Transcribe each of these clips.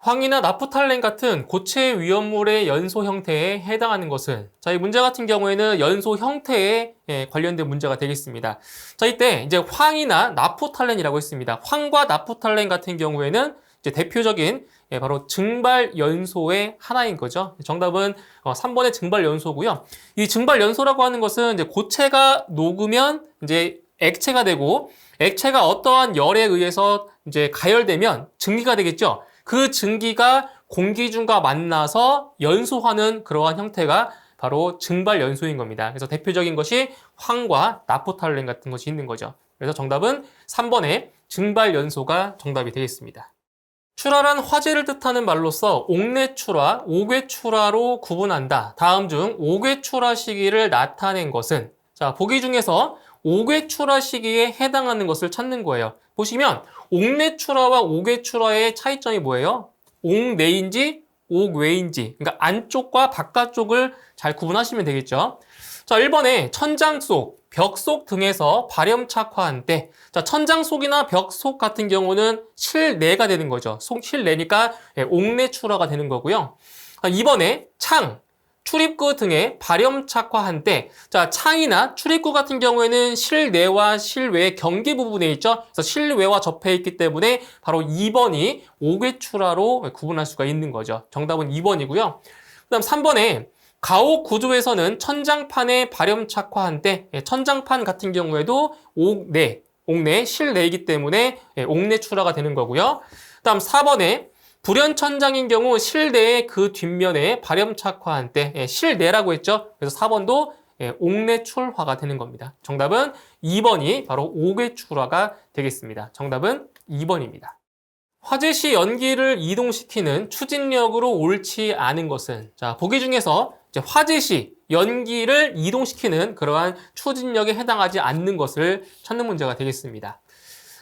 황이나 나프탈렌 같은 고체 위험물의 연소 형태에 해당하는 것은, 자, 이 문제 같은 경우에는 연소 형태에 관련된 문제가 되겠습니다. 자, 이때 이제 황이나 나프탈렌이라고 했습니다. 황과 나프탈렌 같은 경우에는 이제 대표적인 바로 증발 연소의 하나인 거죠. 정답은 3번의 증발 연소고요. 이 증발 연소라고 하는 것은 이제 고체가 녹으면 이제 액체가 되고, 액체가 어떠한 열에 의해서 이제 가열되면 증기가 되겠죠. 그 증기가 공기 중과 만나서 연소하는 그러한 형태가 바로 증발 연소인 겁니다. 그래서 대표적인 것이 황과 나프탈렌 같은 것이 있는 거죠. 그래서 정답은 3번의 증발 연소가 정답이 되겠습니다. 출하란 화재를 뜻하는 말로서 옥내출하, 옥외출하로 구분한다. 다음 중 옥외출하 시기를 나타낸 것은, 자, 보기 중에서 옥외출하 시기에 해당하는 것을 찾는 거예요. 보시면 옥내출하와 옥외출하의 차이점이 뭐예요? 옥내인지 옥외인지, 그러니까 안쪽과 바깥쪽을 잘 구분하시면 되겠죠. 자, 1번에 천장 속, 벽 속 등에서 발염 착화한 때, 자, 천장 속이나 벽 속 같은 경우는 실내가 되는 거죠. 실내니까 옥내출하가 되는 거고요. 2번에 창, 출입구 등에 발염 착화한 때, 자, 창이나 출입구 같은 경우에는 실내와 실외의 경계 부분에 있죠. 그래서 실외와 접해 있기 때문에 바로 2번이 옥외출하로 구분할 수가 있는 거죠. 정답은 2번이고요. 그다음 3번에 가옥 구조에서는 천장판에 발염 착화한 때, 천장판 같은 경우에도 옥내 실내이기 때문에 옥내출하가 되는 거고요. 그다음 4번에 불연천장인 경우 실내의 그 뒷면에 발염 착화한 때, 실내라고 했죠. 그래서 4번도 옥내출화가 되는 겁니다. 정답은 2번이 바로 옥외출화가 되겠습니다. 정답은 2번입니다. 화재 시 연기를 이동시키는 추진력으로 옳지 않은 것은, 자, 보기 중에서 이제 화재 시 연기를 이동시키는 그러한 추진력에 해당하지 않는 것을 찾는 문제가 되겠습니다.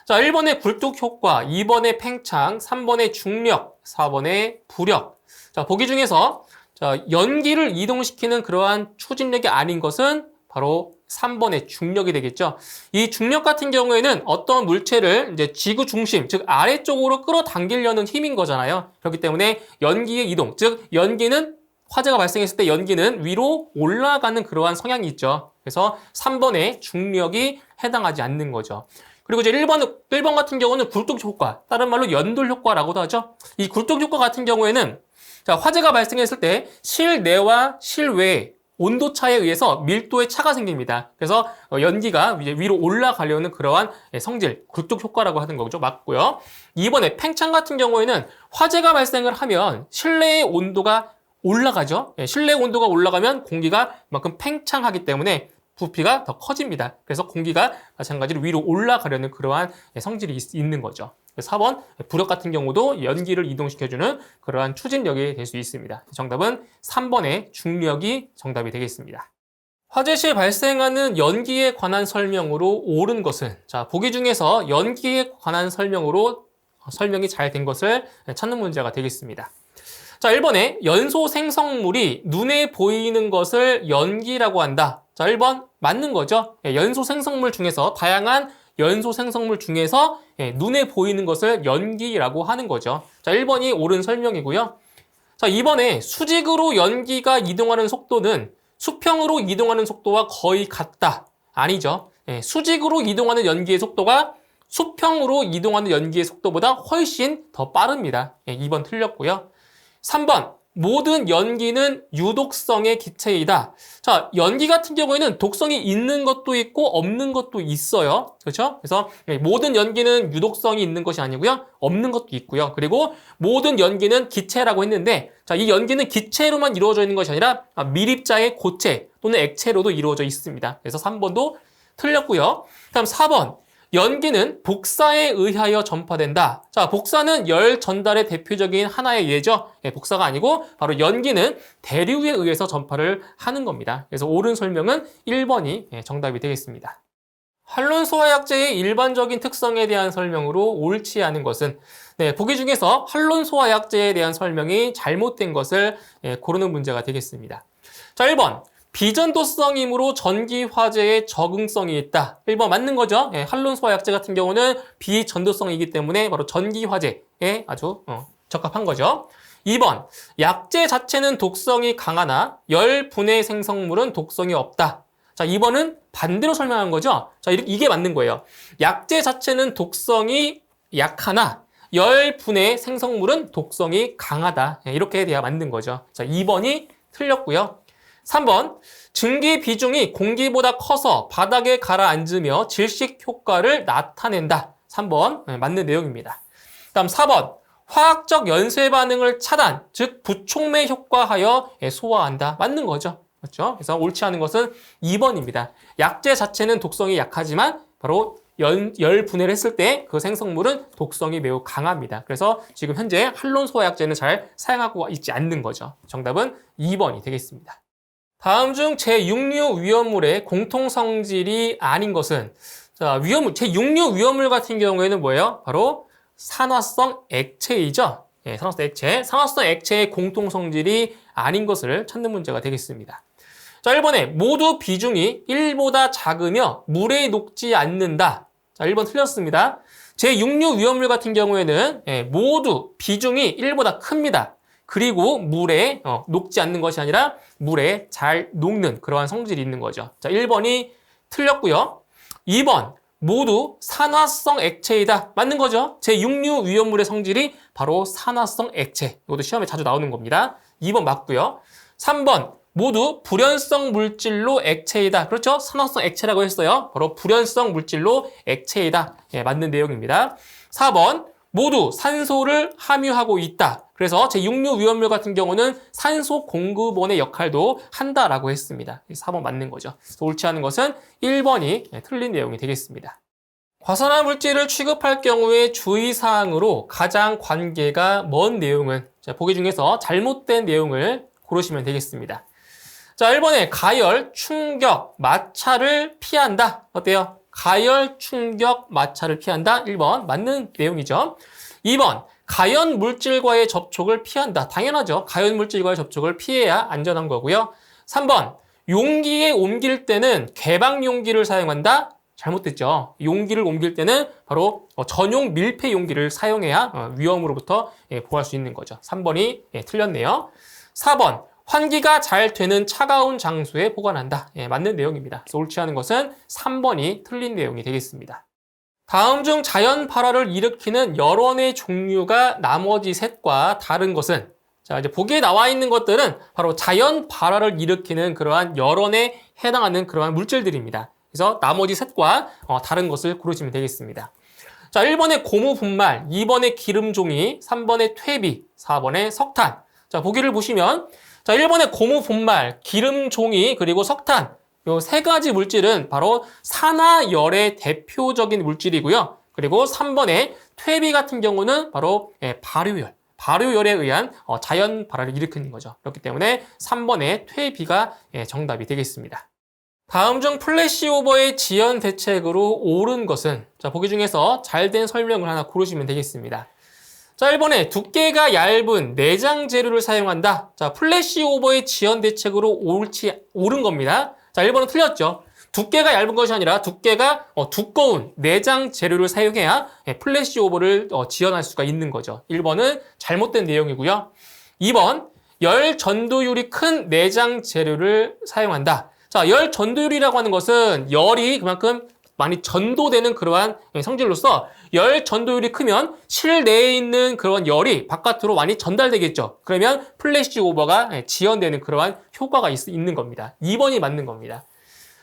자, 1번의 굴뚝 효과, 2번의 팽창, 3번의 중력, 4번의 부력. 자, 보기 중에서 자, 연기를 이동시키는 그러한 추진력이 아닌 것은 바로 3번의 중력이 되겠죠. 이 중력 같은 경우에는 어떤 물체를 이제 지구 중심, 즉 아래쪽으로 끌어당기려는 힘인 거잖아요. 그렇기 때문에 연기의 이동, 즉 연기는 화재가 발생했을 때 연기는 위로 올라가는 그러한 성향이 있죠. 그래서 3번의 중력이 해당하지 않는 거죠. 그리고 이제 1번 같은 경우는 굴뚝 효과, 다른 말로 연돌 효과라고도 하죠. 이 굴뚝 효과 같은 경우에는, 자, 화재가 발생했을 때 실내와 실외 온도 차에 의해서 밀도의 차가 생깁니다. 그래서 연기가 위로 올라가려는 그러한 성질, 굴뚝 효과라고 하는 거죠. 맞고요. 2번에 팽창 같은 경우에는 화재가 발생을 하면 실내의 온도가 올라가죠. 실내 온도가 올라가면 공기가 그만큼 팽창하기 때문에 부피가 더 커집니다. 그래서 공기가 마찬가지로 위로 올라가려는 그러한 성질이 있는 거죠. 4번 부력 같은 경우도 연기를 이동시켜주는 그러한 추진력이 될 수 있습니다. 정답은 3번의 중력이 정답이 되겠습니다. 화재 시 발생하는 연기에 관한 설명으로 옳은 것은, 자, 보기 중에서 연기에 관한 설명으로 설명이 잘 된 것을 찾는 문제가 되겠습니다. 자, 1번에 연소 생성물이 눈에 보이는 것을 연기라고 한다. 자, 1번 맞는 거죠. 연소 생성물 중에서 다양한 연소 생성물 중에서 눈에 보이는 것을 연기라고 하는 거죠. 자, 1번이 옳은 설명이고요. 자, 2번에 수직으로 연기가 이동하는 속도는 수평으로 이동하는 속도와 거의 같다. 아니죠. 수직으로 이동하는 연기의 속도가 수평으로 이동하는 연기의 속도보다 훨씬 더 빠릅니다. 2번 틀렸고요. 3번, 모든 연기는 유독성의 기체이다. 자, 연기 같은 경우에는 독성이 있는 것도 있고 없는 것도 있어요. 그렇죠? 그래서 모든 연기는 유독성이 있는 것이 아니고요. 없는 것도 있고요. 그리고 모든 연기는 기체라고 했는데, 자, 이 연기는 기체로만 이루어져 있는 것이 아니라 밀입자의 고체 또는 액체로도 이루어져 있습니다. 그래서 3번도 틀렸고요. 다음 4번. 연기는 복사에 의하여 전파된다. 자, 복사는 열 전달의 대표적인 하나의 예죠. 복사가 아니고 바로 연기는 대류에 의해서 전파를 하는 겁니다. 그래서 옳은 설명은 1번이 정답이 되겠습니다. 한론소화약제의 일반적인 특성에 대한 설명으로 옳지 않은 것은, 보기 중에서 한론소화약제에 대한 설명이 잘못된 것을 고르는 문제가 되겠습니다. 자, 1번. 비전도성이므로 전기 화재에 적응성이 있다. 1번 맞는 거죠. 한론소화약제 같은 경우는 비전도성이기 때문에 바로 전기 화재에 아주 적합한 거죠. 2번, 약재 자체는 독성이 강하나 열 분해 생성물은 독성이 없다. 자, 2번은 반대로 설명한 거죠. 자, 이게 맞는 거예요. 약재 자체는 독성이 약하나 열 분해 생성물은 독성이 강하다. 이렇게 돼야 맞는 거죠. 자, 2번이 틀렸고요. 3번, 증기 비중이 공기보다 커서 바닥에 가라앉으며 질식 효과를 나타낸다. 3번 맞는 내용입니다. 다음 4번, 화학적 연쇄 반응을 차단, 즉 부촉매 효과하여 소화한다. 맞는 거죠. 그렇죠? 그래서 옳지 않은 것은 2번입니다. 약재 자체는 독성이 약하지만 바로 열 분해를 했을 때 그 생성물은 독성이 매우 강합니다. 그래서 지금 현재 할론 소화약제는 잘 사용하고 있지 않는 거죠. 정답은 2번이 되겠습니다. 다음 중 제6류 위험물의 공통 성질이 아닌 것은, 자, 제6류 위험물 같은 경우에는 뭐예요? 바로 산화성 액체이죠. 예, 산화성 액체. 산화성 액체의 공통 성질이 아닌 것을 찾는 문제가 되겠습니다. 자, 1번에 모두 비중이 1보다 작으며 물에 녹지 않는다. 자, 1번 틀렸습니다. 제6류 위험물 같은 경우에는 모두 비중이 1보다 큽니다. 그리고 물에 녹지 않는 것이 아니라 물에 잘 녹는 그러한 성질이 있는 거죠. 자, 1번이 틀렸고요. 2번, 모두 산화성 액체이다. 맞는 거죠. 제6류 위험물의 성질이 바로 산화성 액체. 이것도 시험에 자주 나오는 겁니다. 2번 맞고요. 3번, 모두 불연성 물질로 액체이다. 그렇죠? 산화성 액체라고 했어요. 바로 불연성 물질로 액체이다. 예, 맞는 내용입니다. 4번, 모두 산소를 함유하고 있다. 그래서 제6류 위험물 같은 경우는 산소 공급원의 역할도 한다라고 했습니다. 4번 맞는 거죠. 그래서 옳지 않은 것은 1번이 틀린 내용이 되겠습니다. 과산화 물질을 취급할 경우에 주의사항으로 가장 관계가 먼 내용은, 자, 보기 중에서 잘못된 내용을 고르시면 되겠습니다. 자, 1번에 가열, 충격, 마찰을 피한다. 어때요? 가열, 충격, 마찰을 피한다. 1번 맞는 내용이죠. 2번, 가연 물질과의 접촉을 피한다. 당연하죠. 가연 물질과의 접촉을 피해야 안전한 거고요. 3번, 용기에 옮길 때는 개방 용기를 사용한다. 잘못됐죠. 용기를 옮길 때는 바로 전용 밀폐 용기를 사용해야 위험으로부터 보호할 수 있는 거죠. 3번이 틀렸네요. 4번, 환기가 잘 되는 차가운 장소에 보관한다. 예, 맞는 내용입니다. 그래서 옳지 않은 것은 3번이 틀린 내용이 되겠습니다. 다음 중 자연 발화를 일으키는 열원의 종류가 나머지 셋과 다른 것은, 자, 이제 보기에 나와 있는 것들은 바로 자연 발화를 일으키는 그러한 열원에 해당하는 그러한 물질들입니다. 그래서 나머지 셋과 다른 것을 고르시면 되겠습니다. 자, 1번에 고무 분말, 2번에 기름종이, 3번에 퇴비, 4번에 석탄. 자, 보기를 보시면, 자, 1번에 고무 분말, 기름 종이, 그리고 석탄. 이 세 가지 물질은 바로 산화열의 대표적인 물질이고요. 그리고 3번에 퇴비 같은 경우는 바로 발효열에 의한 자연 발화를 일으키는 거죠. 그렇기 때문에 3번에 퇴비가 정답이 되겠습니다. 다음 중 플래시오버의 지연 대책으로 옳은 것은, 자, 보기 중에서 잘된 설명을 하나 고르시면 되겠습니다. 자, 1번에 두께가 얇은 내장 재료를 사용한다. 자, 플래시오버의 지연 대책으로 옳은 겁니다. 자, 1번은 틀렸죠. 두께가 얇은 것이 아니라 두께가 두꺼운 내장 재료를 사용해야 플래시오버를 지연할 수가 있는 거죠. 1번은 잘못된 내용이고요. 2번, 열 전도율이 큰 내장 재료를 사용한다. 자, 열 전도율이라고 하는 것은 열이 그만큼 많이 전도되는 그러한 성질로서 열 전도율이 크면 실내에 있는 그런 열이 바깥으로 많이 전달되겠죠. 그러면 플래시 오버가 지연되는 그러한 효과가 있는 겁니다. 2번이 맞는 겁니다.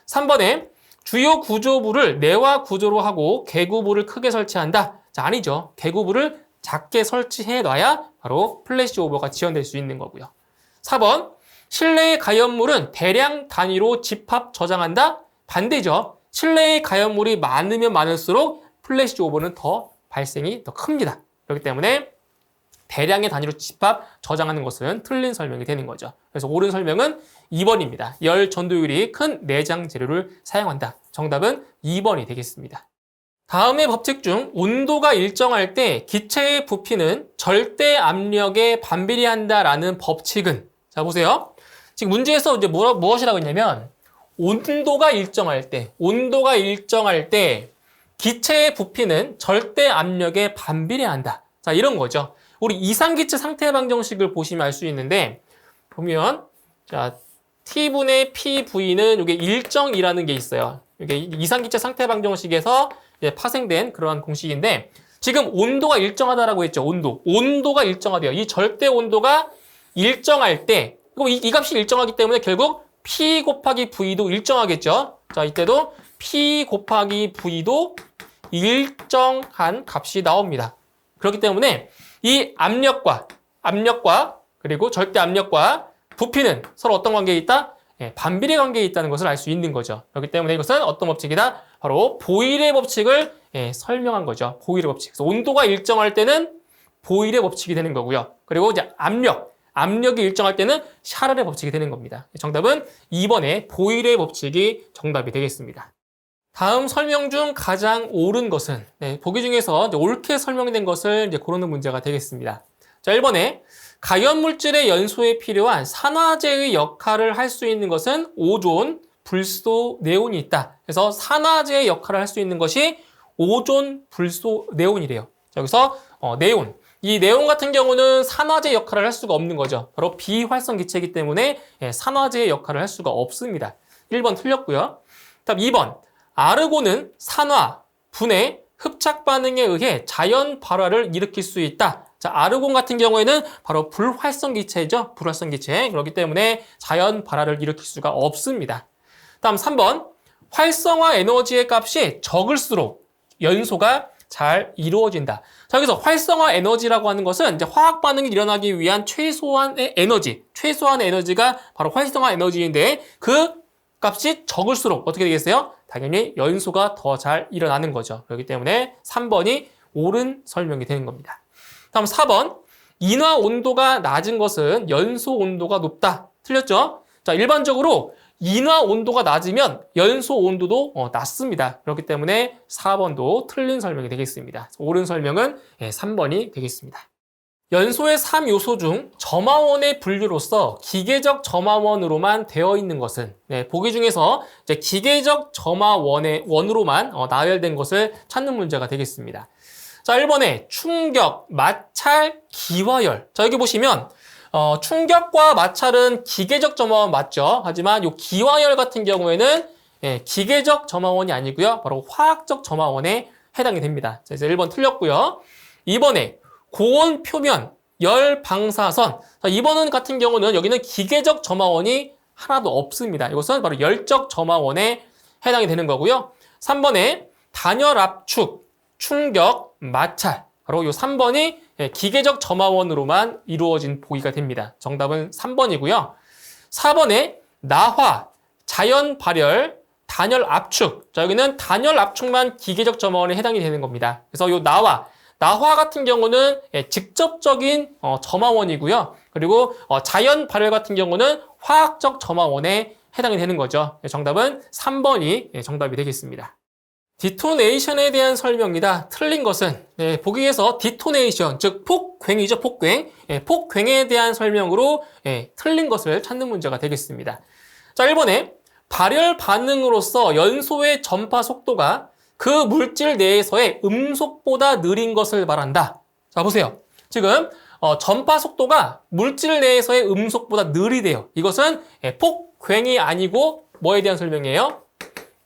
3번에 주요 구조부를 내화 구조로 하고 개구부를 크게 설치한다. 자, 아니죠. 개구부를 작게 설치해 놔야 바로 플래시 오버가 지연될 수 있는 거고요. 4번, 실내의 가연물은 대량 단위로 집합 저장한다. 반대죠. 실내의 가연물이 많으면 많을수록 플래시 오버는 발생이 더 큽니다. 그렇기 때문에 대량의 단위로 집합 저장하는 것은 틀린 설명이 되는 거죠. 그래서 옳은 설명은 2번입니다. 열 전도율이 큰 내장 재료를 사용한다. 정답은 2번이 되겠습니다. 다음의 법칙 중 온도가 일정할 때 기체의 부피는 절대 압력에 반비례한다라는 법칙은, 자, 보세요. 지금 문제에서 이제 무엇이라고 했냐면 온도가 일정할 때 기체의 부피는 절대 압력에 반비례한다. 자, 이런 거죠. 우리 이상기체 상태 방정식을 보시면 알 수 있는데, 보면, 자, T분의 PV는 이게 일정이라는 게 있어요. 이게 이상기체 상태 방정식에서 파생된 그러한 공식인데, 지금 온도가 일정하다라고 했죠. 온도가 일정하대요. 이 절대 온도가 일정할 때, 이 값이 일정하기 때문에 결국 P 곱하기 V도 일정하겠죠. 자, 이때도 P 곱하기 V도 일정한 값이 나옵니다. 그렇기 때문에 이 압력과 그리고 절대 압력과 부피는 서로 어떤 관계에 있다? 반비례 관계에 있다는 것을 알 수 있는 거죠. 그렇기 때문에 이것은 어떤 법칙이다? 바로 보일의 법칙을 설명한 거죠. 보일의 법칙. 그래서 온도가 일정할 때는 보일의 법칙이 되는 거고요. 그리고 이제 압력이 일정할 때는 샤를의 법칙이 되는 겁니다. 정답은 2번의 보일의 법칙이 정답이 되겠습니다. 다음 설명 중 가장 옳은 것은, 보기 중에서 옳게 설명된 것을 고르는 문제가 되겠습니다. 자, 1번에 가연물질의 연소에 필요한 산화제의 역할을 할 수 있는 것은 오존, 불소, 네온이 있다. 그래서 산화제의 역할을 할 수 있는 것이 오존, 불소, 네온이래요. 자, 여기서 네온. 이 네온 같은 경우는 산화제 역할을 할 수가 없는 거죠. 바로 비활성 기체이기 때문에 산화제의 역할을 할 수가 없습니다. 1번 틀렸고요. 다음 2번. 아르곤은 산화, 분해, 흡착 반응에 의해 자연 발화를 일으킬 수 있다. 자, 아르곤 같은 경우에는 바로 불활성 기체죠. 불활성 기체. 그렇기 때문에 자연 발화를 일으킬 수가 없습니다. 다음 3번. 활성화 에너지의 값이 적을수록 연소가 잘 이루어진다. 자, 여기서 활성화 에너지라고 하는 것은 이제 화학 반응이 일어나기 위한 최소한의 에너지가 바로 활성화 에너지인데 그 값이 적을수록 어떻게 되겠어요? 당연히 연소가 더 잘 일어나는 거죠. 그렇기 때문에 3번이 옳은 설명이 되는 겁니다. 다음 4번. 인화 온도가 낮은 것은 연소 온도가 높다. 틀렸죠? 자, 일반적으로 인화 온도가 낮으면 연소 온도도 낮습니다. 그렇기 때문에 4번도 틀린 설명이 되겠습니다. 옳은 설명은 3번이 되겠습니다. 연소의 3요소 중 점화원의 분류로서 기계적 점화원으로만 되어 있는 것은, 보기 중에서 이제 기계적 점화원으로만 나열된 것을 찾는 문제가 되겠습니다. 자, 1번에 충격, 마찰, 기화열. 자, 여기 보시면 충격과 마찰은 기계적 점화원 맞죠? 하지만 이 기화열 같은 경우에는 기계적 점화원이 아니고요. 바로 화학적 점화원에 해당이 됩니다. 자, 그래서 1번 틀렸고요. 2번에 고온 표면, 열 방사선. 자, 2번은 같은 경우는 여기는 기계적 점화원이 하나도 없습니다. 이것은 바로 열적 점화원에 해당이 되는 거고요. 3번에 단열 압축, 충격, 마찰. 바로 이 3번이 기계적 점화원으로만 이루어진 보기가 됩니다. 정답은 3번이고요. 4번에 나화, 자연 발열, 단열 압축. 자, 여기는 단열 압축만 기계적 점화원에 해당이 되는 겁니다. 그래서 이 나화 같은 경우는 직접적인 점화원이고요. 그리고 자연 발열 같은 경우는 화학적 점화원에 해당이 되는 거죠. 정답은 3번이 정답이 되겠습니다. 디토네이션에 대한 설명이다. 틀린 것은 보기에서 디토네이션, 즉 폭괭이죠. 폭괭. 폭괭에 대한 설명으로 틀린 것을 찾는 문제가 되겠습니다. 자, 1번에 발열 반응으로서 연소의 전파 속도가 그 물질 내에서의 음속보다 느린 것을 말한다. 자, 보세요. 지금 전파 속도가 물질 내에서의 음속보다 느리대요. 이것은 폭괭이 아니고 뭐에 대한 설명이에요?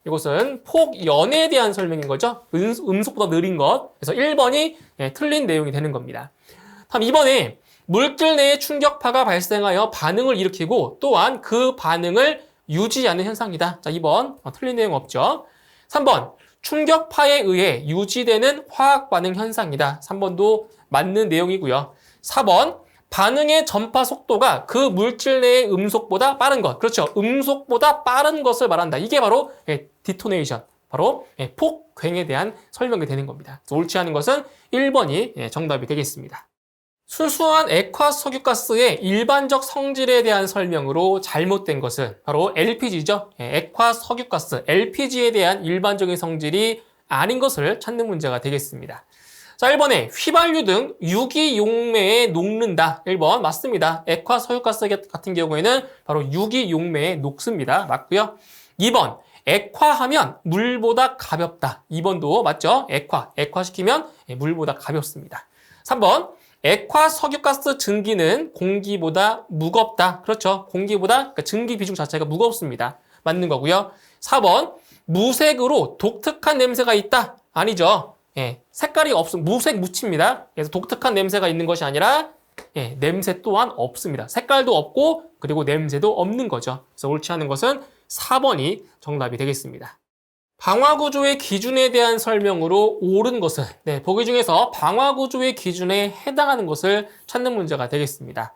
이것은 폭연에 대한 설명인 거죠. 음속보다 느린 것. 그래서 1번이 틀린 내용이 되는 겁니다. 다음 2번에 물질 내에 충격파가 발생하여 반응을 일으키고 또한 그 반응을 유지하는 현상이다. 자, 2번 틀린 내용 없죠. 3번 충격파에 의해 유지되는 화학 반응 현상이다. 3번도 맞는 내용이고요. 4번 반응의 전파 속도가 그 물질 내의 음속보다 빠른 것. 그렇죠. 음속보다 빠른 것을 말한다. 이게 바로 디토네이션, 바로 폭괭에 대한 설명이 되는 겁니다. 옳지 않은 것은 1번이 정답이 되겠습니다. 순수한 액화석유가스의 일반적 성질에 대한 설명으로 잘못된 것은 바로 LPG죠. 액화석유가스, LPG에 대한 일반적인 성질이 아닌 것을 찾는 문제가 되겠습니다. 자, 1번에 휘발유 등 유기용매에 녹는다. 1번 맞습니다. 액화석유가스 같은 경우에는 바로 유기용매에 녹습니다. 맞고요. 2번 액화하면 물보다 가볍다. 2번도 맞죠? 액화시키면 물보다 가볍습니다. 3번 액화 석유가스 증기는 공기보다 무겁다. 그렇죠. 공기보다 그러니까 증기 비중 자체가 무겁습니다. 맞는 거고요. 4번 무색으로 독특한 냄새가 있다. 아니죠. 예, 색깔이 무색 무치입니다. 그래서 독특한 냄새가 있는 것이 아니라 예, 냄새 또한 없습니다. 색깔도 없고 그리고 냄새도 없는 거죠. 그래서 옳지 않은 것은 4번이 정답이 되겠습니다. 방화구조의 기준에 대한 설명으로 옳은 것은 네, 보기 중에서 방화구조의 기준에 해당하는 것을 찾는 문제가 되겠습니다.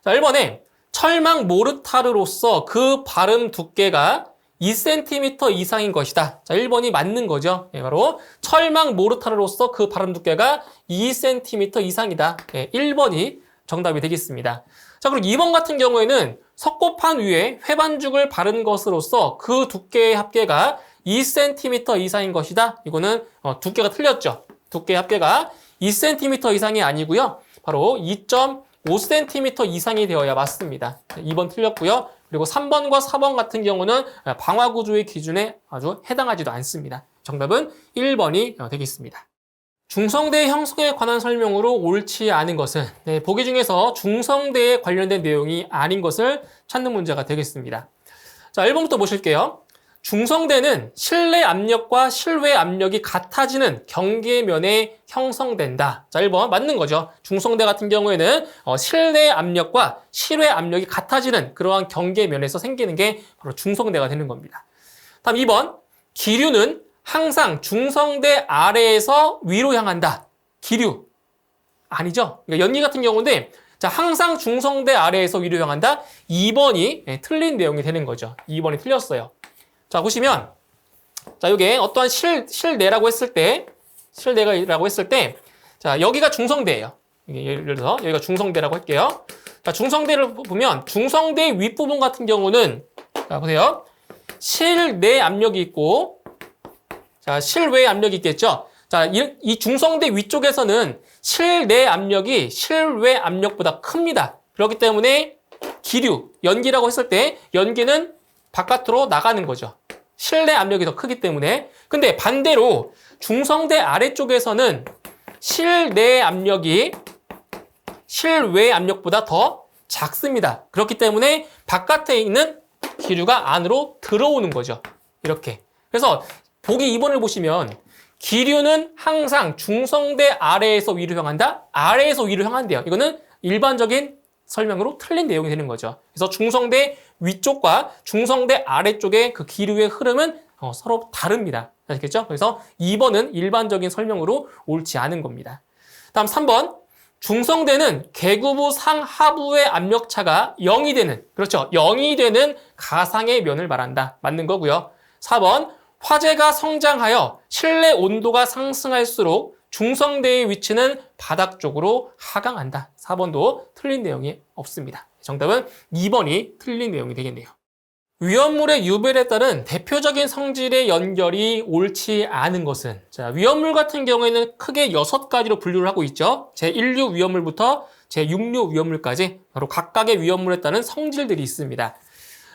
자, 1번에 철망 모르타르로서 그 발음 두께가 2cm 이상인 것이다. 자, 1번이 맞는 거죠. 네, 바로 철망 모르타르로서 그 발음 두께가 2cm 이상이다. 네, 1번이 정답이 되겠습니다. 자, 그리고 2번 같은 경우에는 석고판 위에 회반죽을 바른 것으로서 그 두께의 합계가 2cm 이상인 것이다. 이거는 두께가 틀렸죠. 두께의 합계가 2cm 이상이 아니고요. 바로 2.5cm 이상이 되어야 맞습니다. 2번 틀렸고요. 그리고 3번과 4번 같은 경우는 방화구조의 기준에 아주 해당하지도 않습니다. 정답은 1번이 되겠습니다. 중성대 형성에 관한 설명으로 옳지 않은 것은 네, 보기 중에서 중성대에 관련된 내용이 아닌 것을 찾는 문제가 되겠습니다. 자, 1번부터 보실게요. 중성대는 실내 압력과 실외 압력이 같아지는 경계면에 형성된다. 자, 1번 맞는 거죠. 중성대 같은 경우에는 실내 압력과 실외 압력이 같아지는 그러한 경계면에서 생기는 게 바로 중성대가 되는 겁니다. 다음 2번 기류는 항상 중성대 아래에서 위로 향한다. 기류 아니죠. 그러니까 연기 같은 경우인데 자, 항상 중성대 아래에서 위로 향한다. 2번이 틀린 내용이 되는 거죠. 2번이 틀렸어요. 자, 보시면, 자, 요게 어떠한 실내라고 했을 때, 자, 여기가 중성대예요. 예를 들어서 여기가 중성대라고 할게요. 자, 중성대를 보면, 중성대 윗부분 같은 경우는, 자, 보세요. 실내 압력이 있고, 자, 실외 압력이 있겠죠. 자, 이 중성대 위쪽에서는 실내 압력이 실외 압력보다 큽니다. 그렇기 때문에 기류, 연기라고 했을 때, 연기는 바깥으로 나가는 거죠. 실내 압력이 더 크기 때문에. 근데 반대로 중성대 아래쪽에서는 실내 압력이 실외 압력보다 더 작습니다. 그렇기 때문에 바깥에 있는 기류가 안으로 들어오는 거죠. 이렇게. 그래서 보기 2번을 보시면 기류는 항상 중성대 아래에서 위로 향한다? 아래에서 위로 향한대요. 이거는 일반적인 설명으로 틀린 내용이 되는 거죠. 그래서 중성대 위쪽과 중성대 아래쪽의 그 기류의 흐름은 서로 다릅니다. 아시겠죠? 그래서 2번은 일반적인 설명으로 옳지 않은 겁니다. 다음 3번. 중성대는 계구부 상하부의 압력차가 0이 되는, 그렇죠. 0이 되는 가상의 면을 말한다. 맞는 거고요. 4번. 화재가 성장하여 실내 온도가 상승할수록 중성대의 위치는 바닥 쪽으로 하강한다. 4번도 틀린 내용이 없습니다. 정답은 2번이 틀린 내용이 되겠네요. 위험물의 유별에 따른 대표적인 성질의 연결이 옳지 않은 것은 자, 위험물 같은 경우에는 크게 6가지로 분류를 하고 있죠. 제1류 위험물부터 제6류 위험물까지 바로 각각의 위험물에 따른 성질들이 있습니다.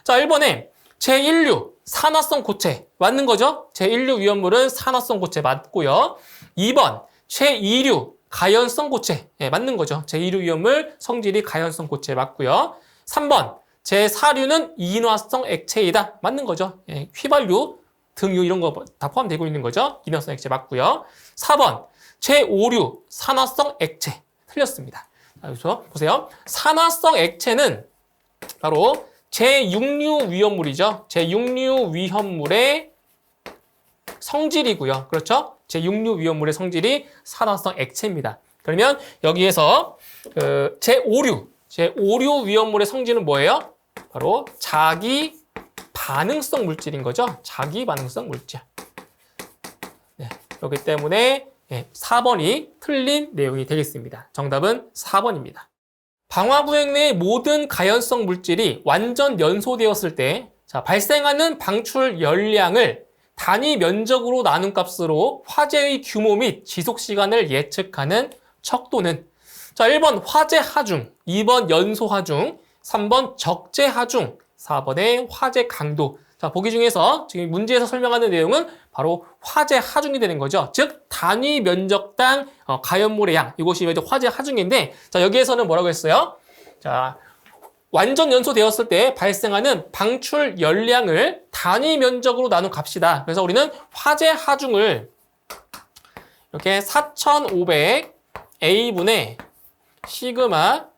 자, 1번에 제1류 산화성 고체 맞는 거죠? 제1류 위험물은 산화성 고체 맞고요. 2번 제2류 가연성 고체 맞는 거죠. 제2류 위험물 성질이 가연성 고체 맞고요. 3번 제4류는 인화성 액체이다. 맞는 거죠. 휘발유, 등유 이런 거 다 포함되고 있는 거죠. 인화성 액체 맞고요. 4번 제5류 산화성 액체 틀렸습니다. 그래서 보세요. 산화성 액체는 바로 제6류 위험물이죠. 제6류 위험물의 성질이고요. 그렇죠? 제6류 위험물의 성질이 산화성 액체입니다. 그러면 여기에서 제5류 위험물의 성질은 뭐예요? 바로 자기 반응성 물질인 거죠. 자기 반응성 물질. 네, 그렇기 때문에 4번이 틀린 내용이 되겠습니다. 정답은 4번입니다. 방화부액 내 모든 가연성 물질이 완전 연소되었을 때 발생하는 방출 열량을 단위 면적으로 나눈 값으로 화재의 규모 및 지속 시간을 예측하는 척도는 1번 화재 하중, 2번 연소 하중, 3번 적재 하중, 4번의 화재 강도. 자, 보기 중에서 지금 문제에서 설명하는 내용은 바로 화재 하중이 되는 거죠. 즉, 단위 면적당 가연물의 양. 이것이 이제 화재 하중인데, 자, 여기에서는 뭐라고 했어요? 자, 완전 연소되었을 때 발생하는 방출 열량을 단위 면적으로 나눈 값이다. 그래서 우리는 화재 하중을 이렇게 4500A분의 시그마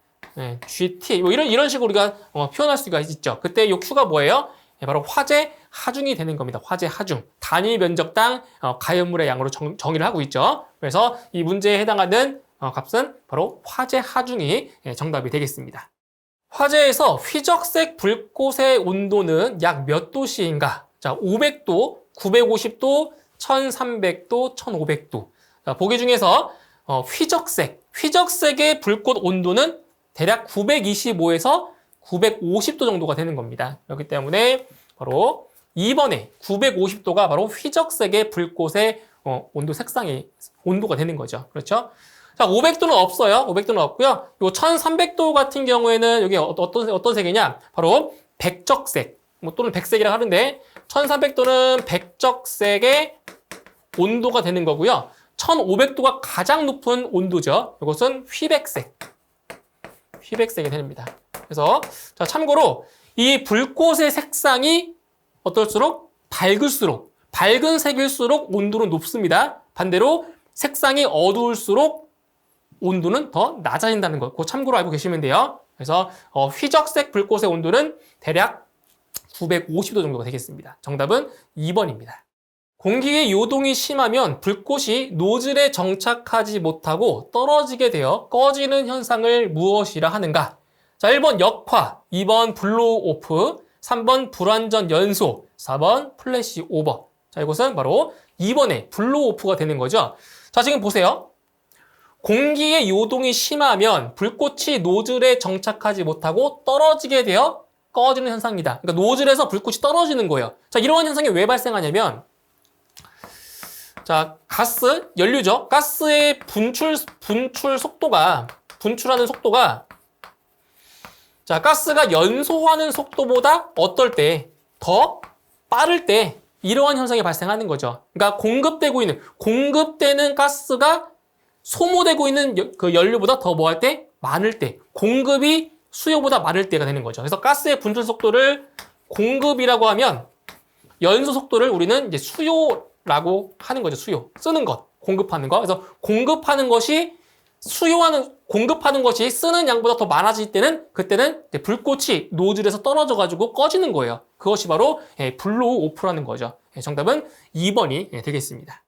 GT 뭐 이런 식으로 우리가 표현할 수가 있죠. 그때 이 Q가 뭐예요? 바로 화재 하중이 되는 겁니다. 화재 하중. 단위 면적당 가연물의 양으로 정의를 하고 있죠. 그래서 이 문제에 해당하는 값은 바로 화재 하중이 정답이 되겠습니다. 화재에서 휘적색 불꽃의 온도는 약 몇 도씨인가? 자, 500도, 950도, 1300도, 1500도. 자, 보기 중에서 휘적색의 불꽃 온도는 대략 925에서 950도 정도가 되는 겁니다. 그렇기 때문에 바로 2번에 950도가 바로 휘적색의 불꽃의 온도 색상이 온도가 되는 거죠. 그렇죠? 자, 500도는 없어요. 500도는 없고요. 요 1300도 같은 경우에는 여기 어떤 색이냐? 바로 백적색, 뭐 또는 백색이라고 하는데 1300도는 백적색의 온도가 되는 거고요. 1500도가 가장 높은 온도죠. 이것은 휘백색이 됩니다. 그래서 자, 참고로 이 불꽃의 색상이 어떨수록 밝은 색일수록 온도는 높습니다. 반대로 색상이 어두울수록 온도는 더 낮아진다는 거, 그거 참고로 알고 계시면 돼요. 그래서 휘적색 불꽃의 온도는 대략 950도 정도가 되겠습니다. 정답은 2번입니다. 공기의 요동이 심하면 불꽃이 노즐에 정착하지 못하고 떨어지게 되어 꺼지는 현상을 무엇이라 하는가? 자, 1번 역화, 2번 블로우 오프, 3번 불완전 연소, 4번 플래시 오버. 자, 이것은 바로 2번의 블로우 오프가 되는 거죠. 자, 지금 보세요. 공기의 요동이 심하면 불꽃이 노즐에 정착하지 못하고 떨어지게 되어 꺼지는 현상입니다. 그러니까 노즐에서 불꽃이 떨어지는 거예요. 자, 이러한 현상이 왜 발생하냐면, 자, 연료죠. 가스의 분출하는 속도가, 자, 가스가 연소하는 속도보다 어떨 때, 더 빠를 때, 이러한 현상이 발생하는 거죠. 그러니까 공급되는 가스가 소모되고 있는 그 연료보다 더 뭐 할 때? 많을 때. 공급이 수요보다 많을 때가 되는 거죠. 그래서 가스의 분출 속도를 공급이라고 하면 연소 속도를 우리는 이제 수요라고 하는 거죠. 수요. 쓰는 것. 공급하는 거. 그래서 공급하는 것이 쓰는 양보다 더 많아질 때는 그때는 불꽃이 노즐에서 떨어져가지고 꺼지는 거예요. 그것이 바로 블로우 오프라는 거죠. 정답은 2번이 되겠습니다.